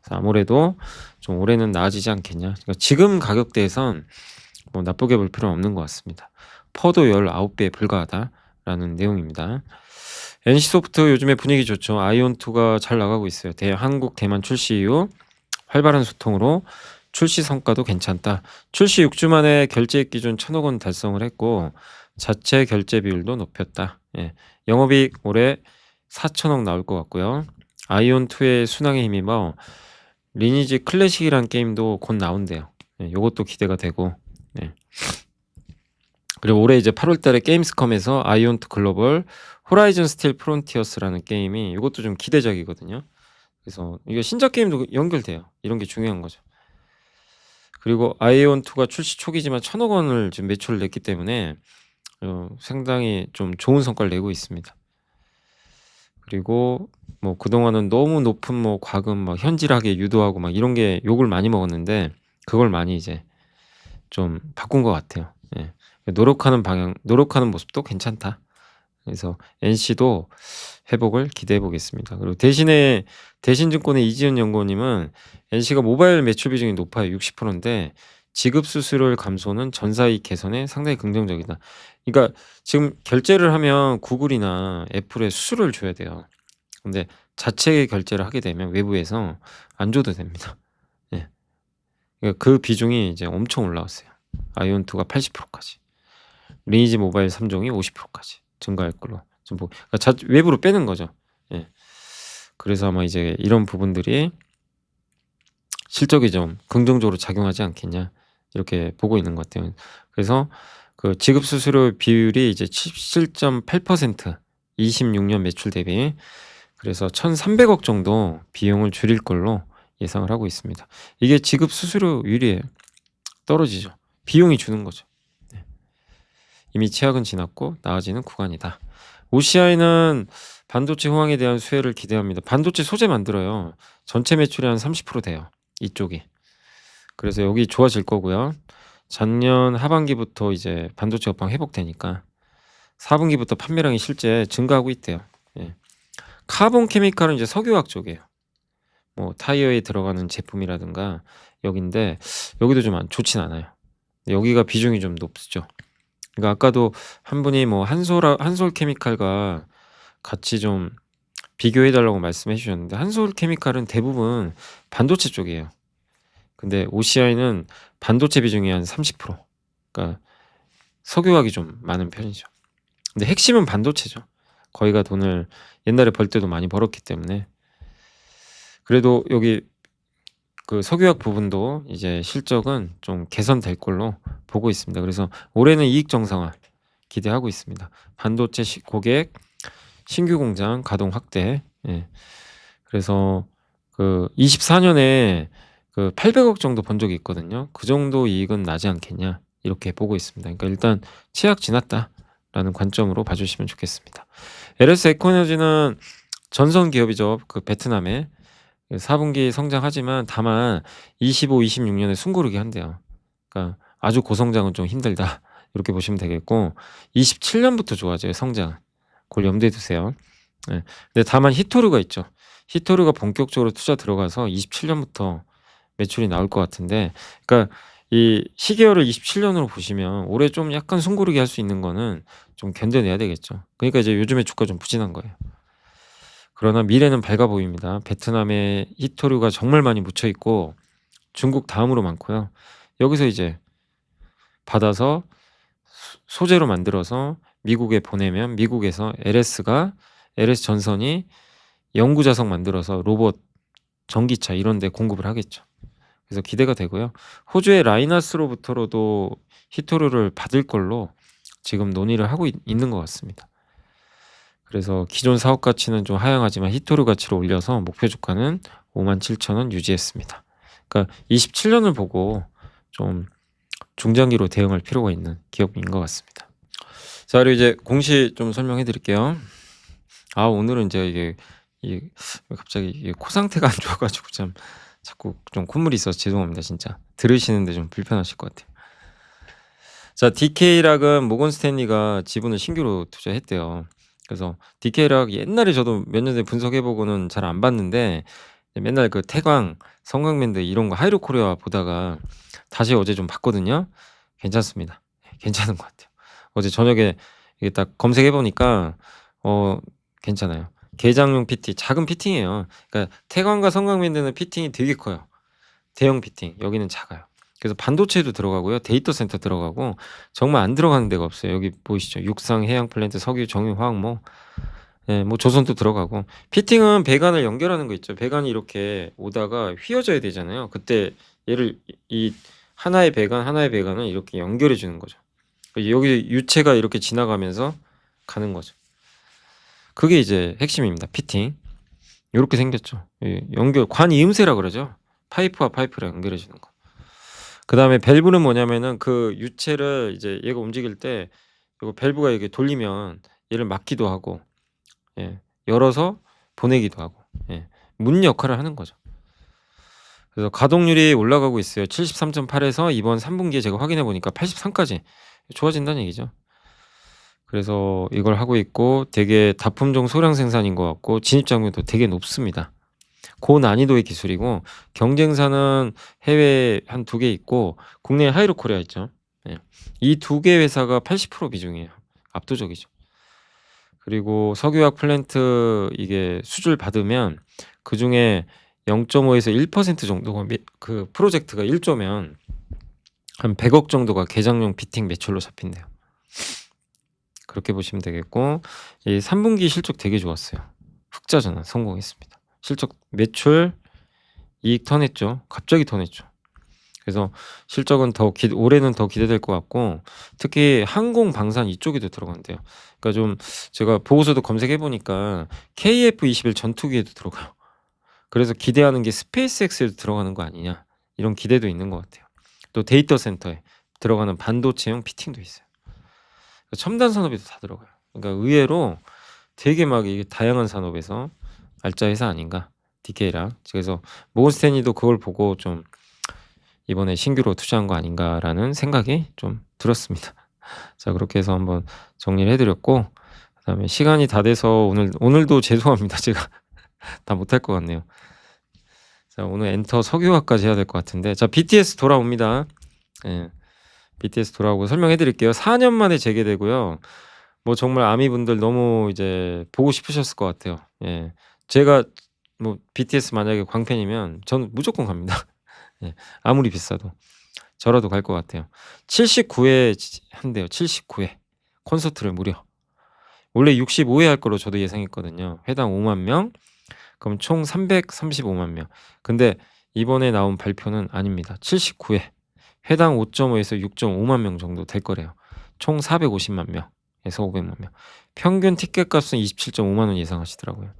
그래서 아무래도 좀 올해는 나아지지 않겠냐. 그러니까 지금 가격대에선 뭐 나쁘게 볼 필요는 없는 것 같습니다. 퍼도 19배에 불과하다라는 내용입니다. NC소프트 요즘에 분위기 좋죠. 아이온2가 잘 나가고 있어요. 한국 대만 출시 이후 활발한 소통으로 출시 성과도 괜찮다. 출시 6주 만에 결제액 기준 1,000억 원 달성을 했고, 자체 결제 비율도 높였다. 예. 영업이익 올해 4,000억 나올 것 같고요. 아이온2의 순항에 힘입어 리니지 클래식이란 게임도 곧 나온대요. 예, 요것도 기대가 되고. 예. 그리고 올해 이제 8월 달에 게임스컴에서 아이온2 글로벌 호라이즌 스틸 프론티어스라는 게임이, 이것도 좀 기대작이거든요. 그래서 이게 신작 게임도 연결돼요. 이런 게 중요한 거죠. 그리고 아이온2가 출시 초기지만 1,000억 원을 지금 매출을 냈기 때문에 상당히 좀 좋은 성과를 내고 있습니다. 그리고 뭐 그동안은 너무 높은 뭐 과금 막 현질하게 유도하고 막 이런 게 욕을 많이 먹었는데, 그걸 많이 이제 좀 바꾼 것 같아요. 예. 노력하는 방향, 노력하는 모습도 괜찮다. 그래서 NC도 회복을 기대해 보겠습니다. 그리고 대신증권의 이지은 연구원님은 NC가 모바일 매출 비중이 높아요. 60%인데 지급 수수료율 감소는 전사이익 개선에 상당히 긍정적이다. 그러니까 지금 결제를 하면 구글이나 애플에 수수료를 줘야 돼요. 근데 자체 결제를 하게 되면 외부에서 안 줘도 됩니다. 예. 그러니까 그 비중이 이제 엄청 올라왔어요. 아이온2가 80%까지. 리니지 모바일 3종이 50%까지 증가할 걸로 좀 그러니까 외부로 빼는 거죠. 예. 그래서 아마 이제 이런 부분들이 실적에 좀 긍정적으로 작용하지 않겠냐, 이렇게 보고 있는 것 같아요. 그래서 그 지급 수수료 비율이 이제 17.8%, 26년 매출 대비. 그래서 1,300억 정도 비용을 줄일 걸로 예상을 하고 있습니다. 이게 지급 수수료 유리예요. 떨어지죠. 비용이 주는 거죠. 네. 이미 최악은 지났고 나아지는 구간이다. OCI는 반도체 호황에 대한 수혜를 기대합니다. 반도체 소재 만들어요. 전체 매출의 한 30% 돼요. 이쪽이. 그래서 여기 좋아질 거고요. 작년 하반기부터 이제 반도체 업황 회복되니까 4분기부터 판매량이 실제 증가하고 있대요. 예. 카본 케미칼은 이제 석유화학 쪽이에요. 뭐 타이어에 들어가는 제품이라든가 여긴데 여기도 좀 좋진 않아요. 여기가 비중이 좀 높죠. 그러니까 아까도 한 분이 뭐 한솔 케미칼과 같이 좀 비교해 달라고 말씀해 주셨는데 한솔 케미칼은 대부분 반도체 쪽이에요. 근데 OCI는 반도체 비중이 한 30%. 그러니까 석유화학이 좀 많은 편이죠. 근데 핵심은 반도체죠. 거기가 돈을 옛날에 벌 때도 많이 벌었기 때문에. 그래도 여기 그 석유화학 부분도 이제 실적은 좀 개선될 걸로 보고 있습니다. 그래서 올해는 이익 정상화 기대하고 있습니다. 반도체 고객 신규 공장 가동 확대. 예. 그래서 그 24년에 그 800억 정도 번 적이 있거든요. 그 정도 이익은 나지 않겠냐 이렇게 보고 있습니다. 그러니까 일단 최악 지났다라는 관점으로 봐주시면 좋겠습니다. LS 에코에너지는 전선 기업이죠. 그 베트남에 4분기 성장하지만 다만 25, 26년에 숨고르기 한대요. 그러니까 아주 고성장은 좀 힘들다 이렇게 보시면 되겠고 27년부터 좋아져요. 성장. 그걸 염두에 두세요. 네. 근데 다만 히토류가 있죠. 히토류가 본격적으로 투자 들어가서 27년부터 매출이 나올 것 같은데, 그러니까 이 시계열을 27년으로 보시면 올해 좀 약간 숨고르기 할 수 있는 거는 좀 견뎌내야 되겠죠. 그러니까 이제 요즘에 주가 좀 부진한 거예요. 그러나 미래는 밝아 보입니다. 베트남에 히토류가 정말 많이 묻혀 있고 중국 다음으로 많고요. 여기서 이제 받아서 소재로 만들어서 미국에 보내면 미국에서 LS 전선이 영구 자석 만들어서 로봇, 전기차 이런 데 공급을 하겠죠. 그래서 기대가 되고요. 호주의 라이나스로부터로도 히토류를 받을 걸로 지금 논의를 하고 있는 것 같습니다. 그래서 기존 사업 가치는 좀 하향하지만 히토류 가치를 올려서 목표 주가는 57,000원 유지했습니다. 그러니까 27년을 보고 좀 중장기로 대응할 필요가 있는 기업인 것 같습니다. 자, 그리고 이제 공시 좀 설명해 드릴게요. 오늘은 이제 이게 갑자기 이게 코 상태가 안 좋아가지고 참 자꾸 좀 콧물이 있어서 죄송합니다. 진짜 들으시는데 좀 불편하실 것 같아요. 자, DK락은 모건 스탠리가 지분을 신규로 투자했대요. 그래서 DK락 옛날에 저도 몇 년 전에 분석해 보고는 잘 안 봤는데 맨날 그 태광, 성강랜드 이런 거 하이로코리아 보다가 다시 어제 좀 봤거든요. 괜찮습니다. 괜찮은 것 같아요. 어제 저녁에 이게 딱 검색해 보니까 괜찮아요. 개장용 PT, 작은 피팅이에요. 그러니까 태광과 성강랜드는 피팅이 되게 커요. 대형 피팅. 여기는 작아요. 그래서 반도체도 들어가고요. 데이터 센터 들어가고 정말 안 들어가는 데가 없어요. 여기 보이시죠? 육상, 해양 플랜트, 석유, 정유, 화학 뭐 조선도 들어가고. 피팅은 배관을 연결하는 거 있죠. 배관이 이렇게 오다가 휘어져야 되잖아요. 그때 얘를 이 하나의 배관을 이렇게 연결해 주는 거죠. 여기 유체가 이렇게 지나가면서 가는 거죠. 그게 이제 핵심입니다. 피팅. 요렇게 생겼죠. 연결 관이음새라 그러죠. 파이프와 파이프를 연결해 주는 거. 그다음에 밸브는 뭐냐면은 그 유체를 이제 얘가 움직일 때 이거 밸브가 이렇게 돌리면 얘를 막기도 하고 열어서 보내기도 하고 문 역할을 하는 거죠. 그래서 가동률이 올라가고 있어요. 73.8에서 이번 3분기에 제가 확인해 보니까 83까지 좋아진다는 얘기죠. 그래서 이걸 하고 있고 되게 다품종 소량 생산인 것 같고 진입 장벽도 되게 높습니다. 고난이도의 기술이고 경쟁사는 해외에 한 2개 있고 국내에 하이로코리아 있죠. 이 2개 회사가 80% 비중이에요. 압도적이죠. 그리고 석유화학 플랜트 이게 수주를 받으면 그중에 0.5에서 1% 정도가 그 프로젝트가 1조면 한 100억 정도가 개장용 피팅 매출로 잡힌대요. 그렇게 보시면 되겠고 이 3분기 실적 되게 좋았어요. 흑자 전환 성공했습니다. 실적 매출 이익 턴했죠. 갑자기 턴했죠. 그래서 실적은 올해는 더 기대될 것 같고 특히 항공 방산 이쪽에도 들어간대요. 그러니까 좀 제가 보고서도 검색해 보니까 KF-21 전투기에도 들어가요. 그래서 기대하는 게 스페이스X에도 들어가는 거 아니냐 이런 기대도 있는 것 같아요. 또 데이터 센터에 들어가는 반도체용 피팅도 있어요. 첨단 산업에도 다 들어가요. 그러니까 의외로 되게 막 이게 다양한 산업에서 알짜 회사 아닌가 DK랑. 그래서 모건 스탠리도 그걸 보고 좀 이번에 신규로 투자한 거 아닌가라는 생각이 좀 들었습니다. 자, 그렇게 해서 한번 정리를 해드렸고, 그다음에 시간이 다 돼서 오늘도 죄송합니다. 제가 다 못할 것 같네요. 자, 오늘 엔터 석유화까지 해야 될 것 같은데, 자, BTS 돌아옵니다. 예, BTS 돌아오고 설명해 드릴게요. 4년 만에 재개되고요. 뭐 정말 아미분들 너무 이제 보고 싶으셨을 것 같아요. 예, 제가 뭐 BTS 만약에 광팬이면 저는 무조건 갑니다. 예, 아무리 비싸도 저라도 갈 것 같아요. 79회 한대요. 79회 콘서트를 무려. 원래 65회 할 거로 저도 예상했거든요. 회당 5만 명. 그럼 총 335만 명. 근데 이번에 나온 발표는 아닙니다. 79회 회당 5.5에서 6.5만 명 정도 될 거래요. 총 450만 명에서 500만 명. 평균 티켓값은 27.5만 원 예상하시더라고요.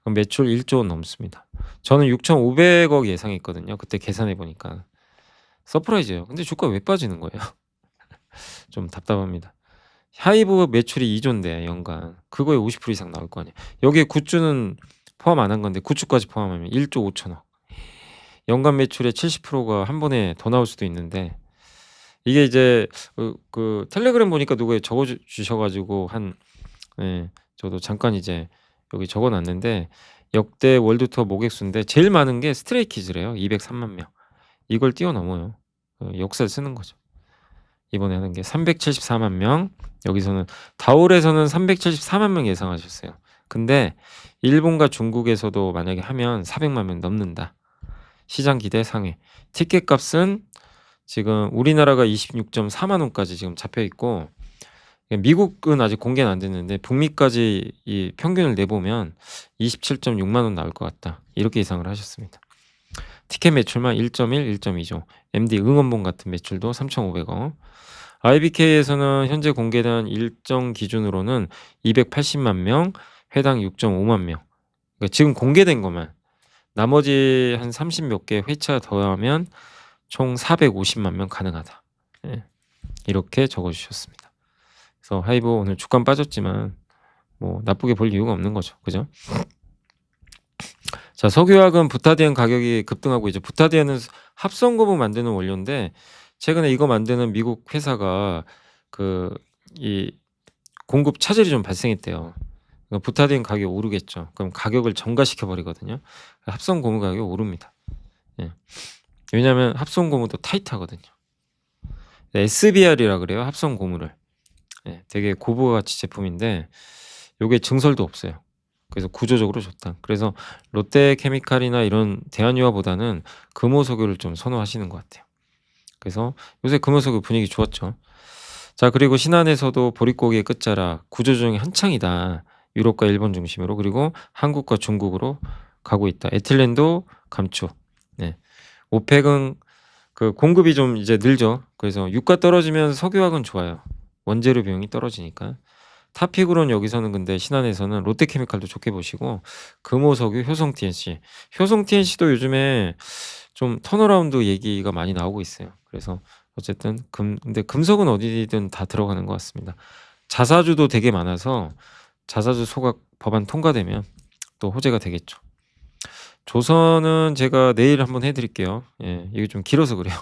그럼 매출 1조 원 넘습니다. 저는 6,500억 예상했거든요. 그때 계산해 보니까. 서프라이즈예요. 근데 주가 왜 빠지는 거예요? 좀 답답합니다. 하이브 매출이 2조인데 연간 그거에 50% 이상 나올 거 아니에요. 여기에 굿즈는 포함 안 한 건데 굿즈까지 포함하면 1조 5천억. 연간 매출의 70%가 한 번에 더 나올 수도 있는데 이게 이제 그 텔레그램 보니까 누가 적어 주셔 가지고 저도 잠깐 이제 여기 적어 놨는데 역대 월드 투어 모객 수인데 제일 많은 게 스트레이키즈래요. 203만 명. 이걸 뛰어넘어요. 역사를 쓰는 거죠. 이번에 하는 게 374만 명. 여기서는 다올에서는 374만 명 예상하셨어요. 근데 일본과 중국에서도 만약에 하면 400만 명 넘는다. 시장 기대 상회. 티켓 값은 지금 우리나라가 26.4만 원까지 지금 잡혀 있고 미국은 아직 공개는 안 됐는데 북미까지 이 평균을 내보면 27.6만 원 나올 것 같다. 이렇게 예상을 하셨습니다. 티켓 매출만 1.1, 1.2조. MD 응원봉 같은 매출도 3,500억. IBK에서는 현재 공개된 일정 기준으로는 280만 명, 회당 6.5만 명. 그러니까 지금 공개된 것만 나머지 한 30 몇 개 회차 더하면 총 450만 명 가능하다. 예, 이렇게 적어주셨습니다. 그래서 하이브 오늘 주가 빠졌지만 뭐 나쁘게 볼 이유가 없는 거죠. 그죠? 자, 석유화학은 부타디엔 가격이 급등하고 이제 부타디엔은 합성고무 만드는 원료인데 최근에 이거 만드는 미국 회사가 이 공급 차질이 좀 발생했대요. 그러니까 부타디엔 가격이 오르겠죠. 그럼 가격을 전가시켜 버리거든요. 합성고무 가격이 오릅니다. 예. 왜냐하면 합성고무도 타이트하거든요. SBR이라 그래요. 합성고무를. 예, 되게 고부가 가치 제품인데 요게 증설도 없어요. 그래서 구조적으로 좋다. 그래서 롯데케미칼이나 이런 대한유화보다는 금호석유를 좀 선호하시는 것 같아요. 그래서 요새 금호석유 분위기 좋았죠. 자, 그리고 신한에서도 보릿고기의 끝자락 구조조정이 한창이다. 유럽과 일본 중심으로 그리고 한국과 중국으로 가고 있다. 에틸렌도 감축. 네. 오펙은 그 공급이 좀 이제 늘죠. 그래서 유가 떨어지면 석유화학은 좋아요. 원재료 비용이 떨어지니까. 탑픽으로는 여기서는 근데 신한에서는 롯데케미칼도 좋게 보시고 금호석유, 효성 TNC도 요즘에 좀 턴어라운드 얘기가 많이 나오고 있어요. 그래서 어쨌든 근데 금속은 어디든 다 들어가는 것 같습니다. 자사주도 되게 많아서 자사주 소각 법안 통과되면 또 호재가 되겠죠. 조선은 제가 내일 한번 해드릴게요. 예, 이게 좀 길어서 그래요.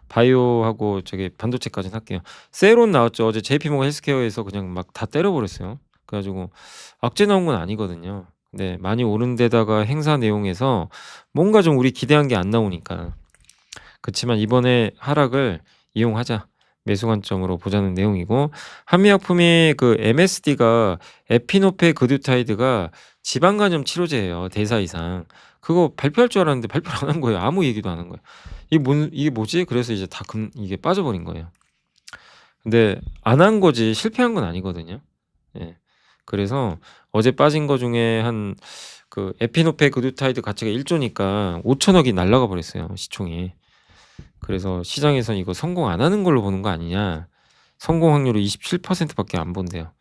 바이오하고 저기 반도체까지는 할게요. 세론 나왔죠. 어제 JP모건 헬스케어에서 그냥 막 다 때려버렸어요. 그래가지고 악재 나온 건 아니거든요. 근데 많이 오른 데다가 행사 내용에서 뭔가 좀 우리 기대한 게 안 나오니까. 그렇지만 이번에 하락을 이용하자. 매수 관점으로 보자는 내용이고 한미약품이 그 MSD가 에피노페 그두타이드가 지방간염 치료제예요. 대사 이상. 그거 발표할 줄 알았는데 발표를 안 한 거예요. 아무 얘기도 안 한 거예요. 이게 뭐지? 그래서 이제 다 이게 빠져버린 거예요. 근데 안 한 거지 실패한 건 아니거든요. 예. 그래서 어제 빠진 거 중에 한 그 에피노페 그두타이드 가치가 1조니까 5천억이 날라가 버렸어요. 시총이. 그래서 시장에선 이거 성공 안 하는 걸로 보는 거 아니냐. 성공 확률이 27%밖에 안 본대요.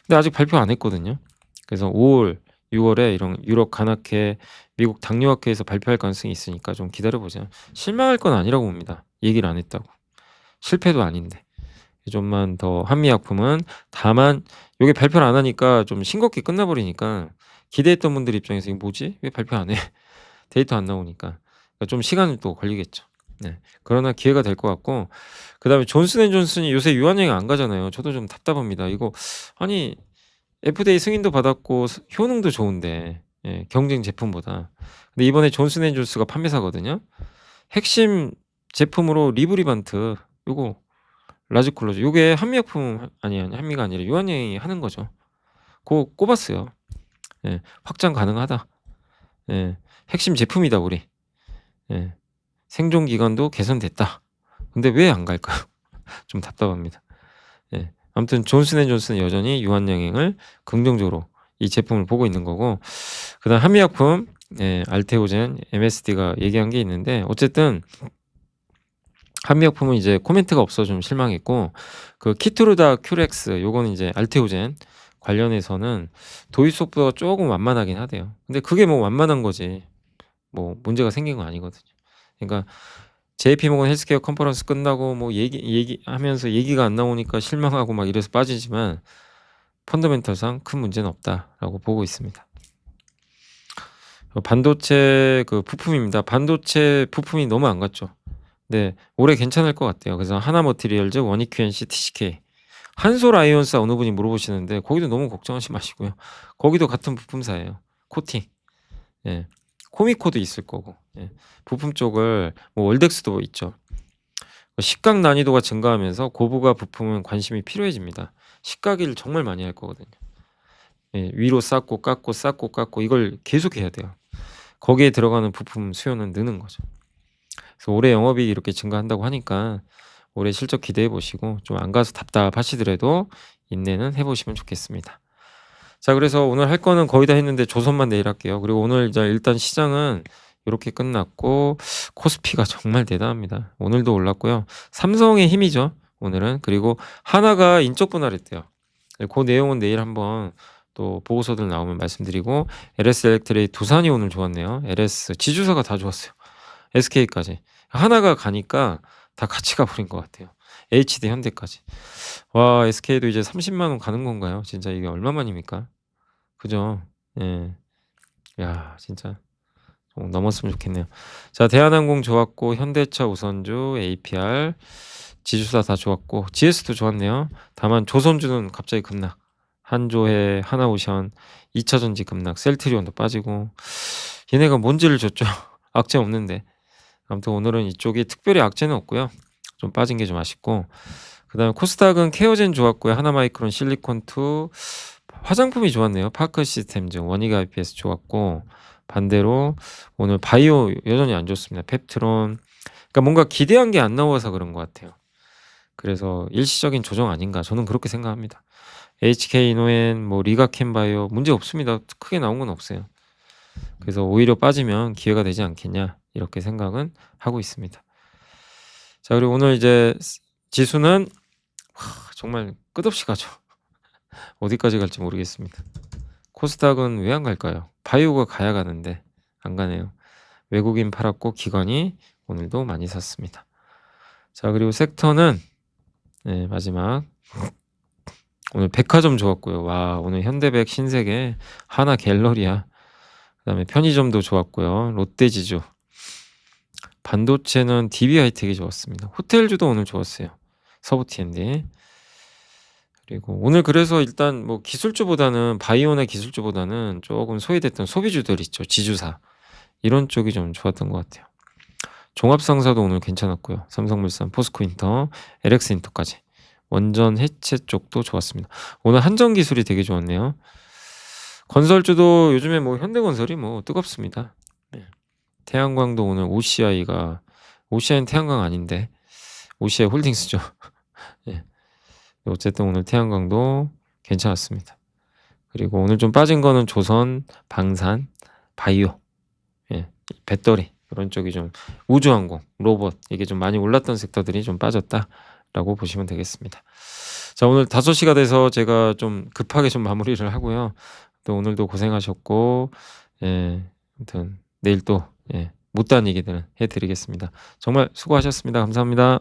근데 아직 발표 안 했거든요. 그래서 5월, 6월에 이런 유럽 간악회, 미국 당뇨학회에서 발표할 가능성이 있으니까 좀 기다려 보자. 실망할 건 아니라고 봅니다. 얘기를 안 했다고. 실패도 아닌데. 좀만 더 한미약품은 다만 요게 발표를 안 하니까 좀 싱겁게 끝나 버리니까 기대했던 분들 입장에서 '이거 뭐지? 왜 발표 안 해?' 데이터 안 나오니까. 그러니까 좀 시간이 또 걸리겠죠. 네. 그러나 기회가 될 것 같고 그다음에 존슨앤존슨이 요새 유한여행 안 가잖아요. 저도 좀 답답합니다. 이거 아니 FDA 승인도 받았고 효능도 좋은데 예 경쟁 제품보다. 근데 이번에 존슨앤존슨가 판매사거든요. 핵심 제품으로 리브리반트 요거 라지콜로즈 요게 한미약품 아니 한미가 아니라 유한여행이 하는 거죠. 고 꼽았어요. 예. "확장 가능하다." 예. "핵심 제품이다 우리." 예. "생존 기간도 개선됐다." 근데 왜 안 갈까요? 좀 답답합니다. 예. 아무튼 존슨앤존슨은 여전히 유한여행을 긍정적으로 이 제품을 보고 있는 거고 그다음 한미약품 예 알테오젠, MSD가 얘기한 게 있는데 어쨌든 한미약품은 이제 코멘트가 없어서 좀 실망했고 그 키투르다 큐렉스 요거는 이제 알테오젠 관련해서는 도입 속도가 쪼금 완만하긴 하대요. 근데 그게 뭐 완만한 거지 뭐 문제가 생긴 건 아니거든요. 그러니까 JP모건 헬스케어 컨퍼런스 끝나고 뭐 얘기하면서 얘기가 안 나오니까 실망하고 막 이래서 빠지지만 펀더멘털상 큰 문제는 없다라고 보고 있습니다. 반도체 그 부품입니다. 반도체 부품이 너무 안 갔죠. 네. 올해 괜찮을 것 같아요. 그래서 하나머티리얼즈, 원익QNC, TCK. 한솔아이온스 어느 분이 물어보시는데 거기도 너무 걱정하지 마시고요. 거기도 같은 부품사예요. 코팅. 예. 코미코도 있을 거고. 예. 부품 쪽을 뭐 월덱스도 있죠. 식각 난이도가 증가하면서 고부가 부품은 관심이 필요해집니다. 식각일 정말 많이 할 거거든요. 예. 위로 쌓고 깎고 쌓고 깎고 이걸 계속해야 돼요. 거기에 들어가는 부품 수요는 느는 거죠. 그래서 올해 영업이익이 이렇게 증가한다고 하니까 올해 실적 기대해 보시고 좀 안 가서 답답하시더라도 인내는 해 보시면 좋겠습니다. 자 그래서 오늘 할 거는 거의 다 했는데 조선만 내일 할게요. 그리고 오늘 이제 일단 시장은 요렇게 끝났고 코스피가 정말 대단합니다. 오늘도 올랐고요. 삼성의 힘이죠 오늘은. 그리고 하나가 인적 분할했대요. 고 내용은 내일 한번 또 보고서들 나오면 말씀드리고 LS엘렉트릭 두산이 오늘 좋았네요. LS 지주사가 다 좋았어요. SK까지. 하나가 가니까 다 같이 가 버린 것 같아요. HD 현대까지. 와 SK도 이제 30만 원 가는 건가요? 진짜 이게 얼마만입니까? 그죠? 예. 야 진짜 좀 넘었으면 좋겠네요. 자 대한항공 좋았고 현대차, 우선주, APR 지주사 다 좋았고 GS도 좋았네요. 다만 조선주는 갑자기 급락. 한조해, 하나오션, 2차전지 급락, 셀트리온도 빠지고 얘네가 뭔지를 줬죠. 악재 없는데. 아무튼 오늘은 이쪽이 특별히 악재는 없고요. 좀 빠진 게 좀 아쉽고 그다음에 코스닥은 케어젠 좋았고요. 하나마이크론, 실리콘2 화장품이 좋았네요. 파크시스템즈, 원익 IPS 좋았고 반대로 오늘 바이오 여전히 안 좋습니다. 펩트론 그러니까 뭔가 기대한 게 안 나와서 그런 것 같아요. 그래서 일시적인 조정 아닌가 저는 그렇게 생각합니다. HK이노엔, 뭐 리가캠바이오 문제 없습니다. 크게 나온 건 없어요. 그래서 오히려 빠지면 기회가 되지 않겠냐 이렇게 생각은 하고 있습니다. 자 그리고 오늘 이제 지수는 정말 끝없이 가죠. 어디까지 갈지 모르겠습니다. 코스닥은 왜 안 갈까요? 바이오가 가야 가는데 안 가네요. 외국인 팔았고 기관이 오늘도 많이 샀습니다. 자 그리고 섹터는 네, 마지막 오늘 백화점 좋았고요. 와 오늘 현대백, 신세계, 하나갤러리아 그다음에 편의점도 좋았고요. 롯데지주 반도체는 DB하이텍이 좋았습니다. 호텔주도 오늘 좋았어요. 서부T&D 그리고 오늘 그래서 일단 뭐 기술주보다는 바이오나 기술주보다는 조금 소외됐던 소비주들 있죠. 지주사 이런 쪽이 좀 좋았던 것 같아요. 종합상사도 오늘 괜찮았고요. 삼성물산, 포스코인터, LX인터까지 원전 해체 쪽도 좋았습니다. 오늘 한전기술이 되게 좋았네요. 건설주도 요즘에 뭐 현대건설이 뭐 뜨겁습니다. 네. 태양광도 오늘 OCI는 태양광 아닌데 OCI 홀딩스죠. 예. 어쨌든 오늘 태양광도 괜찮았습니다. 그리고 오늘 좀 빠진 거는 조선, 방산, 바이오, 예. 배터리 이런 쪽이 좀 우주항공, 로봇 이게 좀 많이 올랐던 섹터들이 좀 빠졌다라고 보시면 되겠습니다. 자 오늘 5시가 돼서 제가 좀 급하게 좀 마무리를 하고요. 또 오늘도 고생하셨고 예 아무튼 내일 또 예 못 다니게 해 드리겠습니다. 정말 수고하셨습니다. 감사합니다.